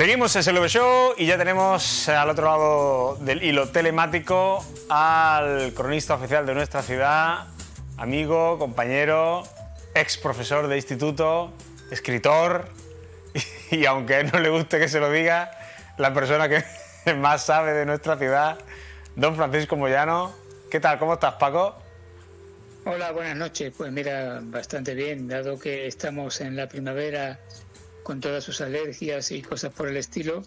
Seguimos en SLV Show y ya tenemos al otro lado del hilo telemático al cronista oficial de nuestra ciudad, amigo, compañero, ex profesor de instituto, escritor y aunque a él no le guste que se lo diga, la persona que más sabe de nuestra ciudad, don Francisco Moyano. ¿Qué tal? ¿Cómo estás, Paco? Hola, buenas noches. Pues mira, bastante bien, dado que estamos en la primavera con todas sus alergias y cosas por el estilo,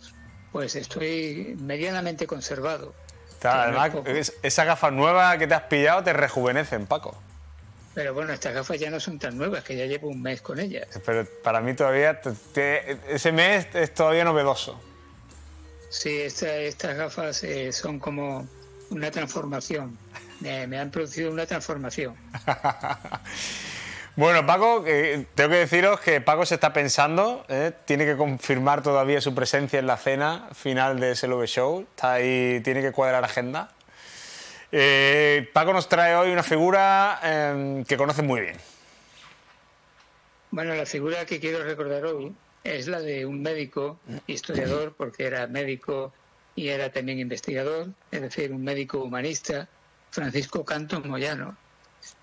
pues estoy medianamente conservado. Además, esas gafas nuevas que te has pillado te rejuvenecen, Paco. Pero bueno, estas gafas ya no son tan nuevas, que ya llevo un mes con ellas. Pero para mí todavía, ese mes es todavía novedoso. Sí, estas gafas son como una transformación. Me han producido una transformación. Bueno, Paco, tengo que deciros que Paco se está pensando, tiene que confirmar todavía su presencia en la cena final de SLV Show, está ahí, tiene que cuadrar agenda. Paco nos trae hoy una figura que conoce muy bien. Bueno, la figura que quiero recordar hoy es la de un médico, historiador, porque era médico y era también investigador, es decir, un médico humanista, Francisco Cantos Moyano,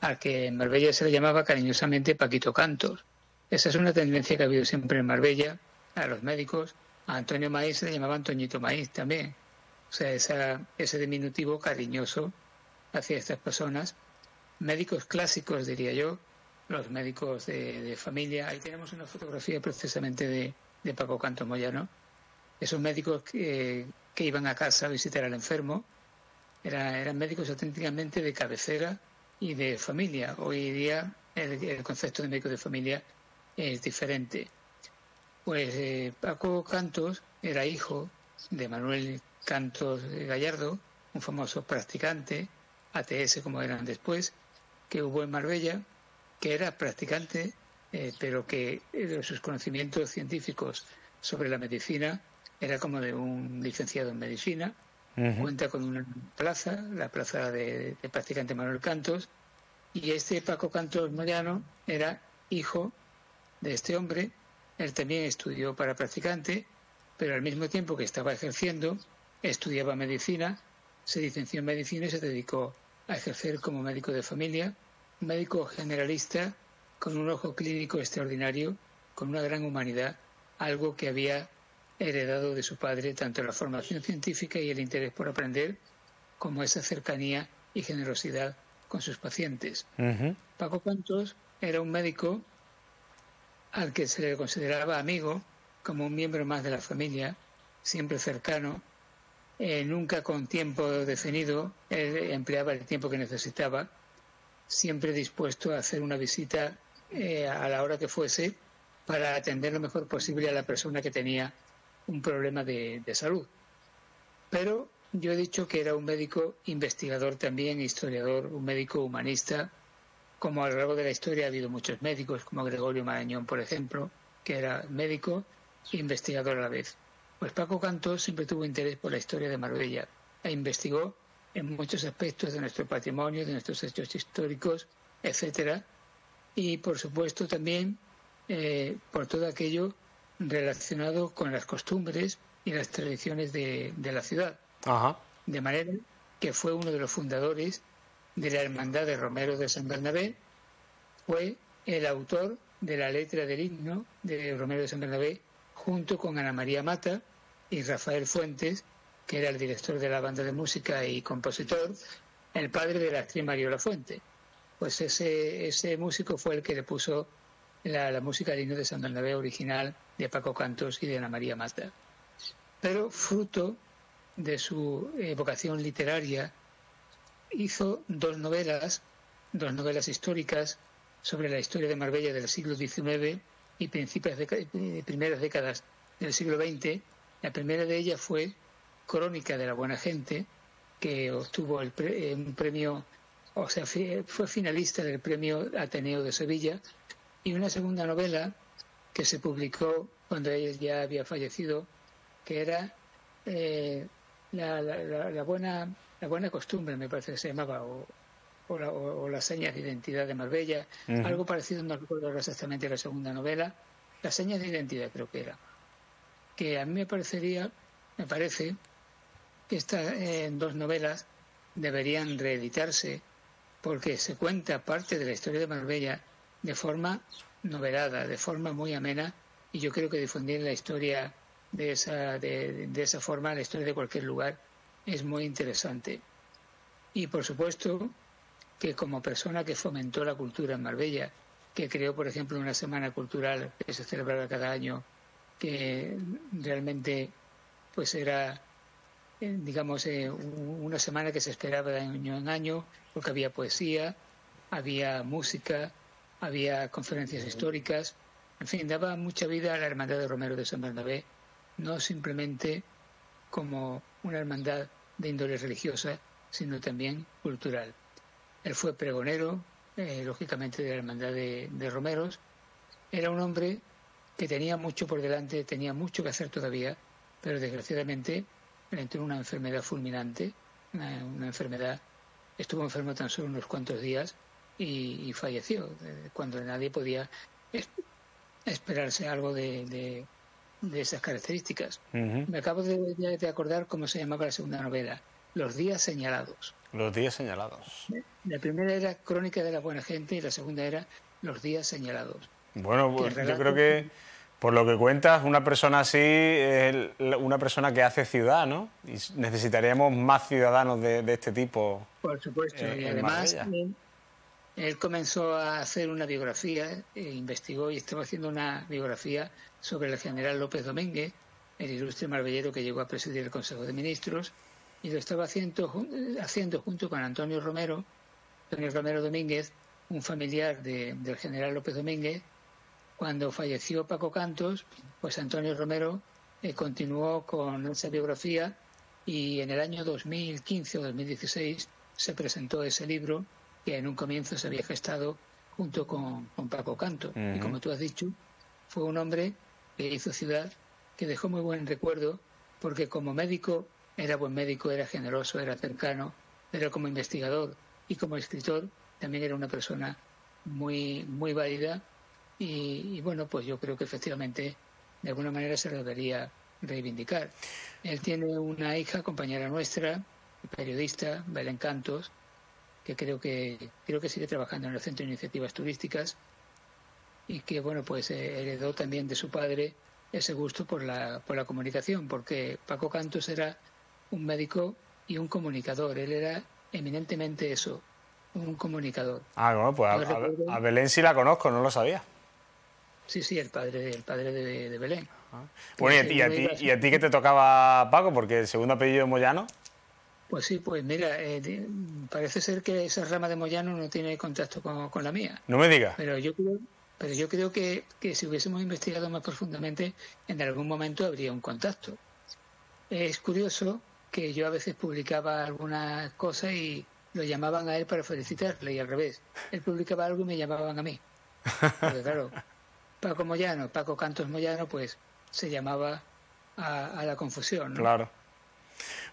al que en Marbella se le llamaba cariñosamente Paquito Cantos. Esa es una tendencia que ha habido siempre en Marbella, a los médicos. A Antonio Maíz se le llamaba Antoñito Maíz también. O sea, ese diminutivo cariñoso hacia estas personas. Médicos clásicos, diría yo, los médicos de familia. Ahí tenemos una fotografía precisamente de Paco Cantos Moyano. Esos médicos que iban a casa a visitar al enfermo eran médicos auténticamente de cabecera y de familia. Hoy día el concepto de médico de familia es diferente. Pues Paco Cantos era hijo de Manuel Cantos Gallardo, un famoso practicante, ATS como eran después, que hubo en Marbella, que era practicante, pero que sus conocimientos científicos sobre la medicina era como de un licenciado en medicina. Cuenta con una plaza, la plaza de practicante Manuel Cantos, y este Paco Cantos Moyano era hijo de este hombre. Él también estudió para practicante, pero al mismo tiempo que estaba ejerciendo, estudiaba medicina, se licenció en medicina y se dedicó a ejercer como médico de familia, un médico generalista con un ojo clínico extraordinario, con una gran humanidad, algo que había heredado de su padre, tanto la formación científica y el interés por aprender, como esa cercanía y generosidad con sus pacientes. Paco Cantos era un médico al que se le consideraba amigo, como un miembro más de la familia, siempre cercano, nunca con tiempo definido, él empleaba el tiempo que necesitaba, siempre dispuesto a hacer una visita a la hora que fuese para atender lo mejor posible a la persona que tenía un problema de salud. Pero yo he dicho que era un médico investigador también, historiador, un médico humanista, como a lo largo de la historia ha habido muchos médicos, como Gregorio Marañón, por ejemplo, que era médico e investigador a la vez. Pues Paco Cantos siempre tuvo interés por la historia de Marbella e investigó en muchos aspectos de nuestro patrimonio, de nuestros hechos históricos, etcétera, y por supuesto también por todo aquello relacionado con las costumbres y las tradiciones de la ciudad. De manera que fue uno de los fundadores de la Hermandad de Romeros de San Bernabé, fue el autor de la letra del himno de Romero de San Bernabé, junto con Ana María Mata y Rafael Fuentes, que era el director de la banda de música y compositor, el padre de la actriz Mariola Fuente. Pues ese músico fue el que le puso la música del himno de San Bernabé original de Paco Cantos y de Ana María Mata. Pero fruto de su vocación literaria, hizo dos novelas históricas sobre la historia de Marbella del siglo XIX y primeras décadas del siglo XX. La primera de ellas fue Crónica de la Buena Gente, que obtuvo un premio, o sea, fue finalista del premio Ateneo de Sevilla, y una segunda novela que se publicó cuando ella ya había fallecido, que era la buena costumbre, me parece que se llamaba, o las señas de identidad de Marbella, algo parecido, no recuerdo exactamente la segunda novela, las señas de identidad creo que era. que a mí me parece que estas dos novelas deberían reeditarse porque se cuenta parte de la historia de Marbella de forma novelada, de forma muy amena, y yo creo que difundir la historia de esa forma, la historia de cualquier lugar, es muy interesante. Y por supuesto que como persona que fomentó la cultura en Marbella, que creó, por ejemplo, una semana cultural que se celebraba cada año, que realmente pues era una semana que se esperaba de año en año, porque había poesía, había música, había conferencias históricas, en fin, daba mucha vida a la Hermandad de Romeros de San Bernabé, no simplemente como una hermandad de índole religiosa, sino también cultural. Él fue pregonero, lógicamente, de la Hermandad de Romeros. Era un hombre que tenía mucho por delante, tenía mucho que hacer todavía, pero desgraciadamente le entró una enfermedad fulminante, una enfermedad, estuvo enfermo tan solo unos cuantos días y falleció, cuando nadie podía esperarse algo de esas características. Me acabo de acordar cómo se llamaba la segunda novela, Los días señalados. Los días señalados. La primera era Crónica de la buena gente y la segunda era Los días señalados. Bueno, pues yo creo que por lo que cuentas, una persona así es una persona que hace ciudad, ¿no? Y necesitaríamos más ciudadanos de este tipo. Por supuesto, y además él comenzó a hacer una biografía, investigó y estaba haciendo una biografía sobre el general López Domínguez, el ilustre marbellero que llegó a presidir el Consejo de Ministros, y lo estaba haciendo junto con Antonio Romero Domínguez, un familiar del general López Domínguez. Cuando falleció Paco Cantos, pues Antonio Romero continuó con esa biografía y en el año 2015 o 2016 se presentó ese libro que en un comienzo se había gestado junto con Paco Cantos. Y como tú has dicho, fue un hombre que hizo ciudad, que dejó muy buen recuerdo, porque como médico era buen médico, era generoso, era cercano, pero como investigador y como escritor también era una persona muy, muy válida. Y bueno, pues yo creo que efectivamente de alguna manera se lo debería reivindicar. Él tiene una hija, compañera nuestra, periodista, Belén Cantos, que creo que sigue trabajando en el Centro de Iniciativas Turísticas y que bueno, pues heredó también de su padre ese gusto por la comunicación, porque Paco Cantos era un médico y un comunicador. Él era eminentemente eso, un comunicador. Ah, bueno, pues a Belén sí la conozco, no lo sabía. Sí, el padre de Belén. Bueno, ¿y a ti qué te tocaba, Paco? Porque el segundo apellido de Moyano. Pues sí, pues mira, parece ser que esa rama de Moyano no tiene contacto con la mía. No me digas. Pero yo creo que si hubiésemos investigado más profundamente, en algún momento habría un contacto. Es curioso que yo a veces publicaba alguna cosa y lo llamaban a él para felicitarle, y al revés. Él publicaba algo y me llamaban a mí. Porque claro, Paco Cantos Moyano, pues se llamaba a la confusión, ¿no? Claro.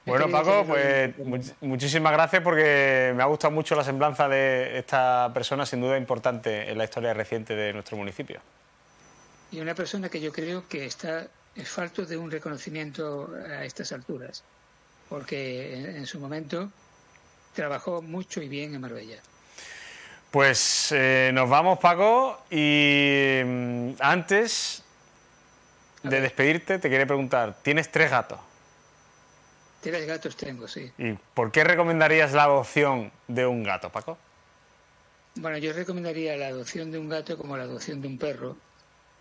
Bueno, Paco, pues muchísimas gracias, porque me ha gustado mucho la semblanza de esta persona, sin duda importante en la historia reciente de nuestro municipio. Y una persona que yo creo que es falto de un reconocimiento a estas alturas, porque en su momento trabajó mucho y bien en Marbella. Pues nos vamos, Paco, y antes de despedirte te quería preguntar, ¿tienes 3 gatos? 3 gatos tengo, sí. ¿Y por qué recomendarías la adopción de un gato, Paco? Bueno, yo recomendaría la adopción de un gato como la adopción de un perro,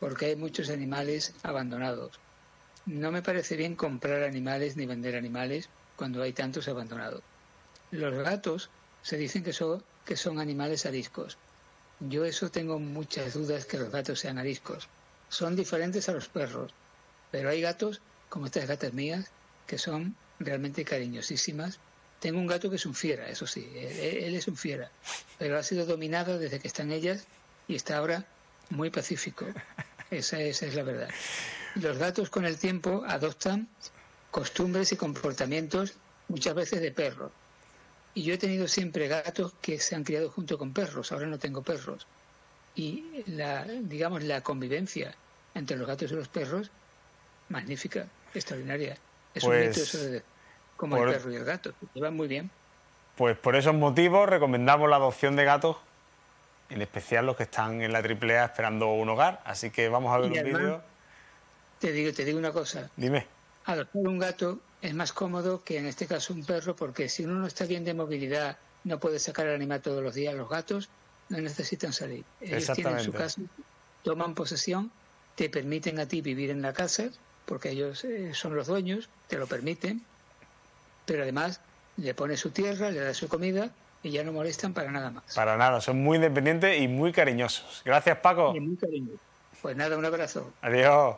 porque hay muchos animales abandonados. No me parece bien comprar animales ni vender animales cuando hay tantos abandonados. Los gatos se dicen que son animales ariscos. Yo eso tengo muchas dudas que los gatos sean ariscos. Son diferentes a los perros, pero hay gatos, como estas gatas mías, que son realmente cariñosísimas. Tengo un gato que es un fiera, eso sí, él es un fiera, pero ha sido dominado desde que están ellas y está ahora muy pacífico. Esa es la verdad. Los gatos con el tiempo adoptan costumbres y comportamientos muchas veces de perro. Y yo he tenido siempre gatos que se han criado junto con perros, ahora no tengo perros. Y la convivencia entre los gatos y los perros magnífica, extraordinaria. Es Pues, un mito eso de como el perro y el gato, llevan muy bien. Pues por esos motivos recomendamos la adopción de gatos, en especial los que están en la AAA esperando un hogar. Así que vamos a ver Y un además, vídeo. te digo una cosa, Dime. adoptar un gato es más cómodo que en este caso un perro, porque si uno no está bien de movilidad, no puede sacar al animal todos los días. Los gatos no necesitan salir. Ellos tienen su casa, toman posesión, te permiten a ti vivir en la casa, porque ellos son los dueños, te lo permiten, pero además le pones su tierra, le das su comida y ya no molestan para nada más. Para nada, son muy independientes y muy cariñosos. Gracias, Paco. Y muy cariñoso. Pues nada, un abrazo. Adiós.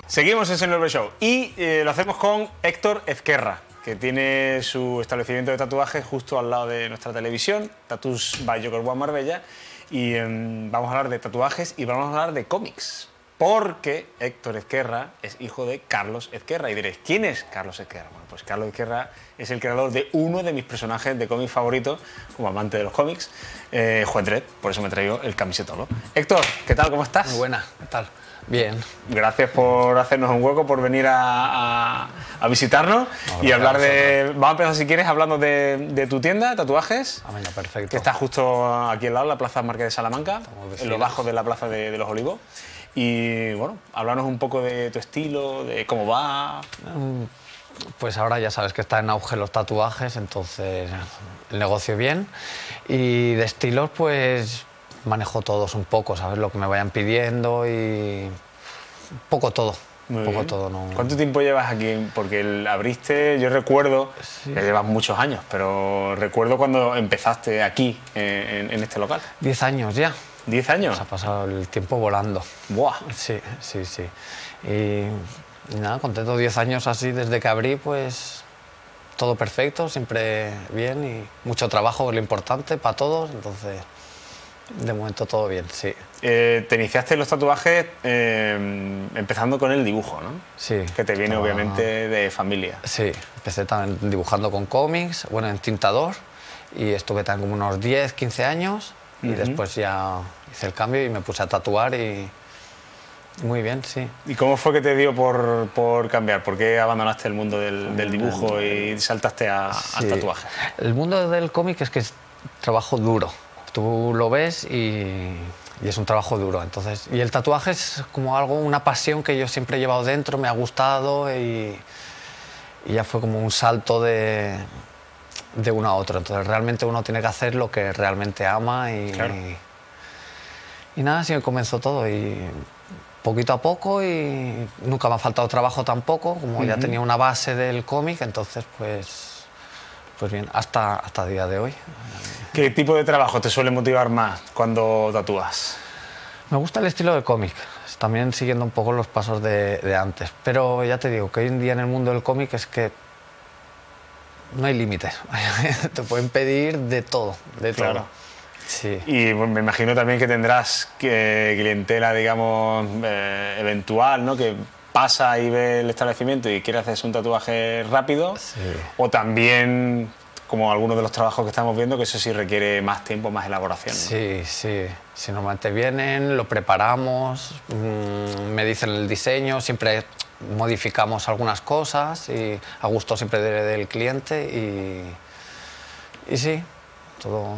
Seguimos en Senior Show y lo hacemos con Héctor Ezquerra, que tiene su establecimiento de tatuajes justo al lado de nuestra televisión, Tattoos by Joker One Marbella, y vamos a hablar de tatuajes y vamos a hablar de cómics, porque Héctor Ezquerra es hijo de Carlos Ezquerra. Y diréis, ¿quién es Carlos Ezquerra? Bueno, pues Carlos Ezquerra es el creador de uno de mis personajes de cómics favoritos, como amante de los cómics, Juez Dredd, por eso me traigo el camisetón. Héctor, ¿qué tal? ¿Cómo estás? Muy buena, ¿qué tal? Bien. Gracias por hacernos un hueco, por venir a visitarnos y hablar de... Vamos a empezar, si quieres, hablando de tu tienda de tatuajes. Ah, venga, perfecto. Que está justo aquí al lado, la Plaza Marqués de Salamanca, en lo bajo de la Plaza de los Olivos. Y bueno, háblanos un poco de tu estilo, de cómo va. Pues ahora ya sabes que está en auge los tatuajes, entonces el negocio bien. Y de estilos, pues manejo todos un poco, ¿sabes? Lo que me vayan pidiendo y un poco todo. Muy poco bien. todo, ¿no? ¿Cuánto tiempo llevas aquí? Porque abriste, yo recuerdo, Sí. ya llevas muchos años, pero recuerdo cuando empezaste aquí, en este local. 10 años ya. ¿10 años? Se ha pasado el tiempo volando. ¡Buah! Sí, sí, sí. Y nada, contento 10 años así desde que abrí, pues todo perfecto, siempre bien y mucho trabajo, es lo importante para todos, entonces de momento todo bien, sí. Te iniciaste en los tatuajes empezando con el dibujo, ¿no? Sí. Que te viene estaba- obviamente de familia. Sí, empecé también dibujando con cómics, bueno, en tintador, y estuve también como unos 10, 15 años, y después ya hice el cambio y me puse a tatuar y muy bien, sí. ¿Y cómo fue que te dio por cambiar? ¿Por qué abandonaste el mundo del dibujo y saltaste al Sí. tatuaje? El mundo del cómic es que es trabajo duro. Tú lo ves y es un trabajo duro. Entonces, y el tatuaje es como algo, una pasión que yo siempre he llevado dentro, me ha gustado y ya fue como un salto de uno a otro. Entonces realmente uno tiene que hacer lo que realmente ama y, Claro. y nada, así comenzó todo. Y poquito a poco y nunca me ha faltado trabajo tampoco, como ya tenía una base del cómic, entonces pues bien, hasta el día de hoy. ¿Qué tipo de trabajo te suele motivar más cuando tatúas? Me gusta el estilo de cómic, también siguiendo un poco los pasos de antes, pero ya te digo que hoy en día en el mundo del cómic es que no hay límites, te pueden pedir de todo, de Claro. todo. Sí. Y bueno, me imagino también que tendrás clientela, digamos, eventual, ¿no? Que pasa y ve el establecimiento y quiere hacerse un tatuaje rápido, Sí. o también, como algunos de los trabajos que estamos viendo, que eso sí requiere más tiempo, más elaboración, ¿no? Sí, sí. Si normalmente vienen, lo preparamos, me dicen el diseño, siempre modificamos algunas cosas y a gusto siempre del cliente y sí, todo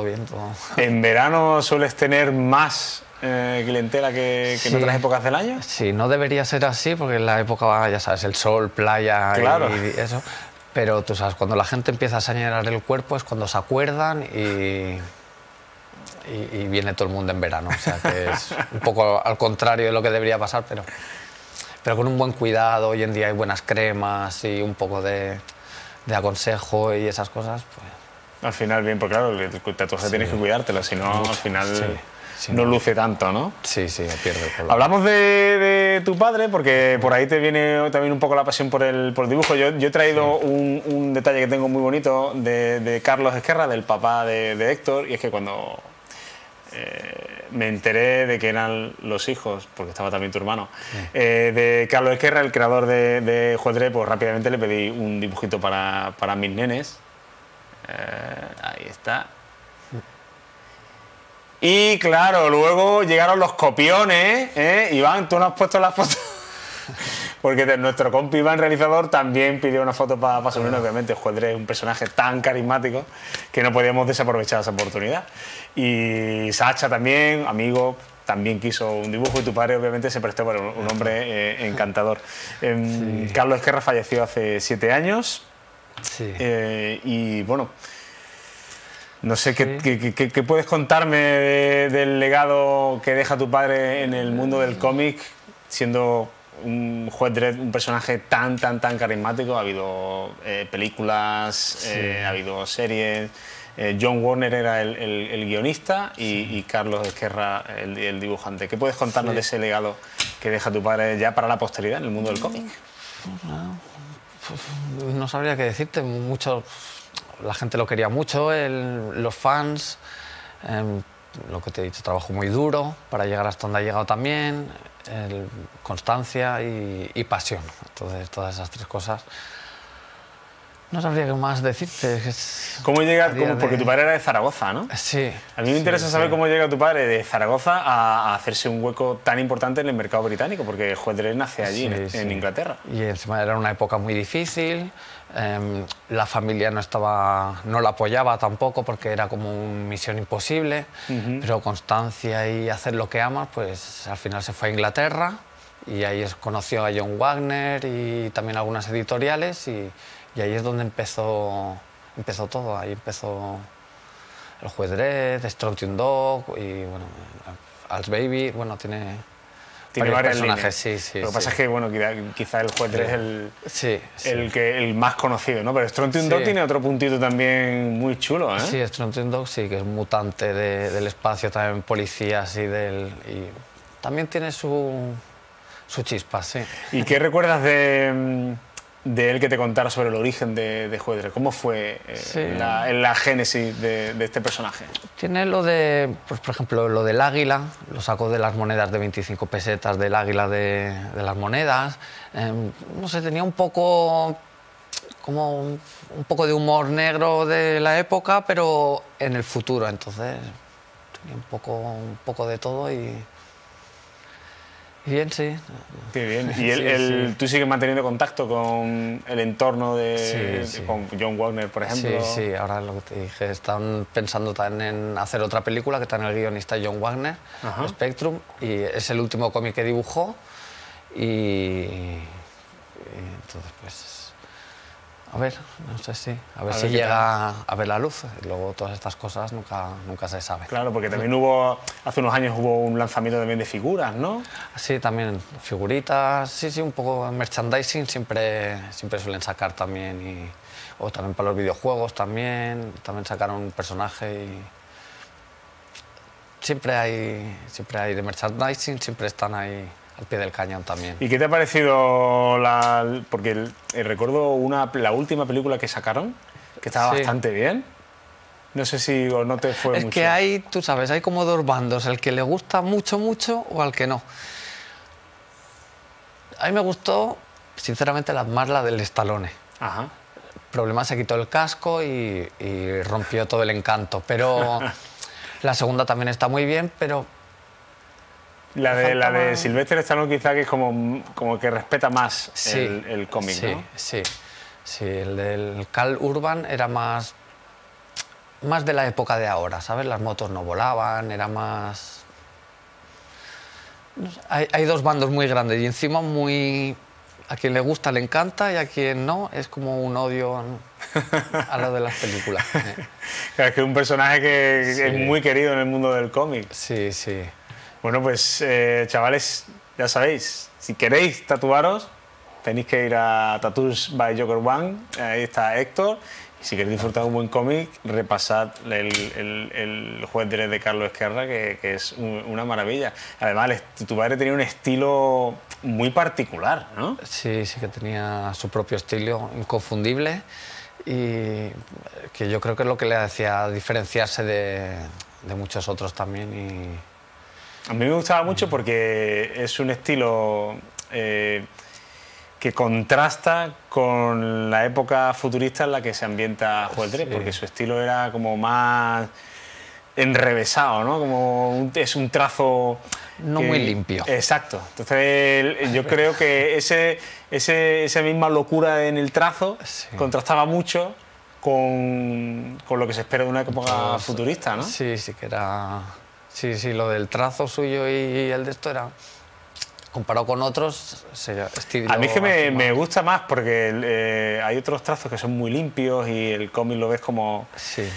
bien, todo. ¿En verano sueles tener más clientela que en Sí. otras épocas del año? Sí, no debería ser así porque en la época, ya sabes, el sol, playa Claro. y eso. Pero tú sabes, cuando la gente empieza a señalar el cuerpo es cuando se acuerdan y viene todo el mundo en verano. O sea que es un poco al contrario de lo que debería pasar, pero con un buen cuidado. Hoy en día hay buenas cremas y un poco de aconsejo y esas cosas. Pues, Al final, bien, porque claro, el tatuaje Sí. tienes que cuidártelo, si no, al final Sí. Sí, no no. luce tanto, ¿no? sí, pierde el color. Hablamos de tu padre, porque por ahí te viene también un poco la pasión por el dibujo. Yo he traído un detalle que tengo muy bonito de Carlos Ezquerra, del papá de Héctor, y es que cuando me enteré de que eran los hijos, porque estaba también tu hermano, de Carlos Ezquerra, el creador de Juez Dredd, pues rápidamente le pedí un dibujito para mis nenes. Ahí está. Y claro, luego llegaron los copiones, Iván, tú no has puesto las fotos. Porque nuestro compi Iván, realizador, también pidió una foto para su nene. Obviamente, Juez Dredd es un personaje tan carismático que no podíamos desaprovechar esa oportunidad. Y Sacha también, amigo, también quiso un dibujo y tu padre obviamente se prestó para un hombre encantador. Carlos Ezquerra falleció hace 7 años. Sí. Y bueno, no sé qué puedes contarme del legado que deja tu padre en el mundo del cómic, siendo un Juez Dredd, un personaje tan carismático. Ha habido películas, ha habido series. John Warner era el guionista y Carlos Ezquerra el dibujante. ¿Qué puedes contarnos de ese legado que deja tu padre ya para la posteridad en el mundo del cómic? No sabría qué decirte, mucho, la gente lo quería mucho, los fans, lo que te he dicho, trabajo muy duro para llegar hasta donde ha llegado también, constancia y pasión. Entonces, todas esas 3 cosas. No sabría qué más decirte. ¿Cómo llega? Porque tu padre era de Zaragoza, ¿no? Sí. A mí me interesa saber cómo llega tu padre de Zaragoza a hacerse un hueco tan importante en el mercado británico, porque Juez Dredd nace allí, en Inglaterra. Y encima era una época muy difícil, la familia no la apoyaba tampoco porque era como una misión imposible, pero constancia y hacer lo que amas, pues al final se fue a Inglaterra y ahí conoció a John Wagner y también algunas editoriales y ahí es donde empezó todo, ahí empezó el Juez Dredd, Strontium Dog y bueno, Als Baby, bueno, tiene varios personajes, sí. Lo que pasa es que, bueno, quizá el Juez Dredd es el más conocido, ¿no? Pero Strontium Dog tiene otro puntito también muy chulo, ¿eh? Sí, Strontium Dog sí, que es mutante del espacio, también policías y también tiene su chispa, sí. ¿Y qué recuerdas de él que te contara sobre el origen de Juez Dredd? ¿Cómo fue la génesis de este personaje? Tiene lo de, pues, por ejemplo, lo del águila, lo sacó de las monedas de 25 pesetas, del águila de las monedas. No sé, tenía un poco de humor negro de la época, pero en el futuro, entonces tenía un poco de todo y bien, sí. Qué bien. ¿Y tú sigues manteniendo contacto con el entorno con John Wagner, por ejemplo? Sí, ahora lo que te dije, están pensando también en hacer otra película que está en el guionista John Wagner, Spectrum, y es el último cómic que dibujó y entonces pues a ver, no sé a ver si llega a ver la luz. Y luego todas estas cosas nunca se sabe. Claro, porque también hace unos años hubo un lanzamiento también de figuras, ¿no? Sí, también figuritas, sí, un poco merchandising siempre suelen sacar también o también para los videojuegos también sacaron un personaje y siempre hay de merchandising, siempre están ahí al pie del cañón también. ¿Y qué te ha parecido porque recuerdo la última película que sacaron, que estaba bastante bien? No sé si no te fue mucho. Es que tú sabes, hay como 2 bandos, el que le gusta mucho o al que no. A mí me gustó, sinceramente, más la del Stallone. Ajá. El problema, se quitó el casco y rompió todo el encanto. Pero la segunda también está muy bien, pero... La de Sylvester Stallone quizá que es como que respeta más Sí, el cómic, sí, ¿no? sí, sí. El del Carl Urban era más de la época de ahora, ¿sabes? Las motos no volaban, era más... no sé, hay dos bandos muy grandes y encima muy... A quien le gusta le encanta y a quien no es como un odio a lo de las películas. Claro, es que es un personaje que Sí. es muy querido en el mundo del cómic. Sí, sí. Bueno, pues chavales, ya sabéis, si queréis tatuaros, tenéis que ir a Tattoos by Joker One, ahí está Héctor. Y si queréis disfrutar de un buen cómic, repasad el Juez Dredd de Carlos Ezquerra, que es una maravilla. Además, tu padre tenía un estilo muy particular, ¿no? Sí, sí que tenía su propio estilo inconfundible y que yo creo que es lo que le hacía diferenciarse de muchos otros también. Y A mí me gustaba mucho porque es un estilo que contrasta con la época futurista en la que se ambienta Juez Dredd, Sí. porque su estilo era como más enrevesado, ¿no? Es un trazo... no muy limpio. Exacto. Entonces yo creo que esa misma locura en el trazo Sí. contrastaba mucho con lo que se espera de una época futurista, ¿no? Sí, sí que era... Sí, sí, lo del trazo suyo y el de esto era... Comparado con otros, estilo... A mí es que así me gusta más porque hay otros trazos que son muy limpios y el cómic lo ves como... Sí.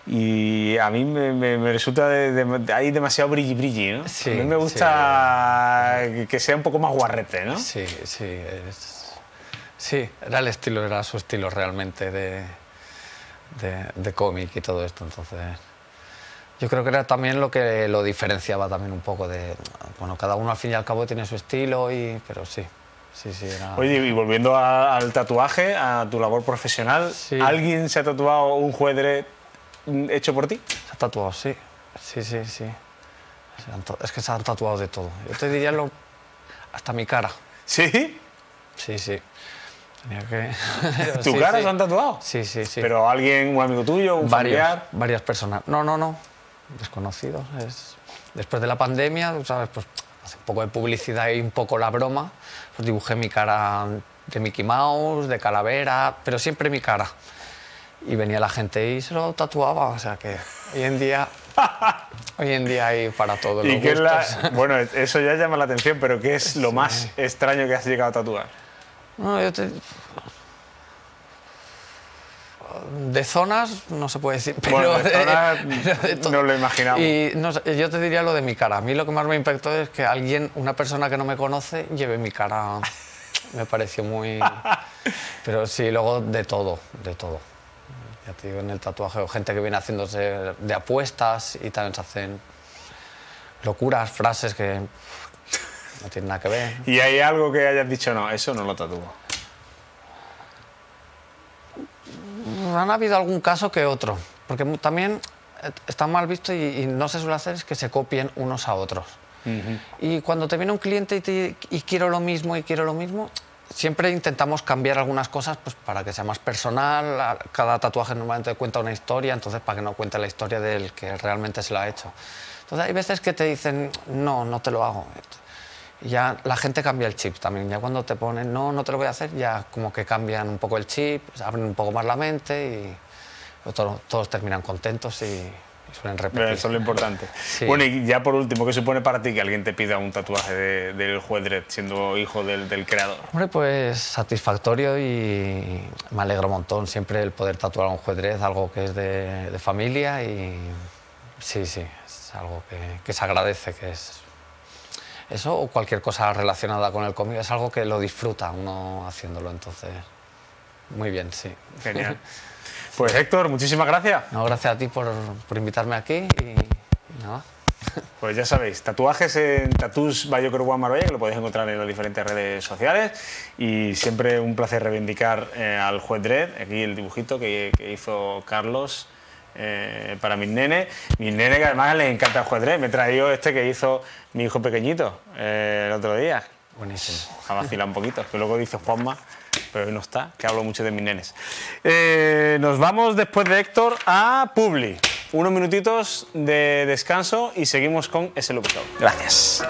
Y a mí me resulta hay demasiado brilli, ¿no? Sí, a mí me gusta que sea un poco más guarrete, ¿no? Sí, sí. Sí, era su estilo realmente de cómic y todo esto, entonces... Yo creo que era también lo que lo diferenciaba también un poco de... Bueno, cada uno al fin y al cabo tiene su estilo, pero sí, sí, era... Oye, y volviendo al tatuaje, a tu labor profesional, Sí. ¿alguien se ha tatuado un Juez Dredd hecho por ti? Se ha tatuado, sí. Sí, sí, sí. Es que se han tatuado de todo. Yo te diría hasta mi cara. ¿Sí? Sí, sí. Tenía que... ¿Tu Sí, cara sí. se han tatuado? Sí, sí, sí. ¿Pero alguien, un amigo tuyo, un familiar? Varias personas. No. Desconocidos. Después de la pandemia, ¿sabes? Pues hace un poco de publicidad y un poco la broma. Pues dibujé mi cara de Mickey Mouse, de calavera, pero siempre mi cara. Y venía la gente y se lo tatuaba. O sea que hoy en día hay para todos los ¿Y qué es gustos. bueno, eso ya llama la atención, pero ¿qué es lo más extraño que has llegado a tatuar? No, de zonas no se puede decir, pero Bueno, de zonas pero de todo. no lo imaginamos. Y no sé, yo te diría lo de mi cara. A mí lo que más me impactó es que una persona que no me conoce, lleve mi cara. Me pareció muy... Pero sí, luego de todo. Ya te digo, en el tatuaje, o gente que viene haciéndose de apuestas y también se hacen locuras, frases que no tienen nada que ver. ¿Y hay algo que hayas dicho, no, eso no lo tatúo? Han habido algún caso que otro, porque también está mal visto y no se suele hacer es que se copien unos a otros. Y cuando te viene un cliente y quiero lo mismo, siempre intentamos cambiar algunas cosas pues, para que sea más personal. Cada tatuaje normalmente cuenta una historia, entonces para que no cuente la historia del que realmente se lo ha hecho. Entonces hay veces que te dicen, no te lo hago. Y ya la gente cambia el chip también. Ya cuando te ponen, no te lo voy a hacer, ya como que cambian un poco el chip, abren un poco más la mente y todos terminan contentos y suelen repetir. Eso es lo importante. Sí. Bueno, y ya por último, ¿qué supone para ti que alguien te pida un tatuaje del Juez Dredd siendo hijo del creador? Hombre, pues satisfactorio y me alegro un montón. Siempre el poder tatuar a un Juez Dredd, algo que es de familia y sí, es algo que se agradece, que es... Eso o cualquier cosa relacionada con el cómic es algo que lo disfruta uno haciéndolo, entonces muy bien, sí. Genial. Pues Héctor, muchísimas gracias. No, gracias a ti por invitarme aquí y nada. Pues ya sabéis, tatuajes en Tattoos by Joker One Marbella, que lo podéis encontrar en las diferentes redes sociales. Y siempre un placer reivindicar al Juez Dredd, aquí el dibujito que hizo Carlos para mis nenes. Mis nenes que además les encanta el Juez Dredd. Me he traído este que hizo mi hijo pequeñito el otro día. Buenísimo. Ha vacilado un poquito, que luego dice Juanma, pero hoy no está, que hablo mucho de mis nenes. Nos vamos después de Héctor a Publi. Unos minutitos de descanso y seguimos con ese locutor. Gracias.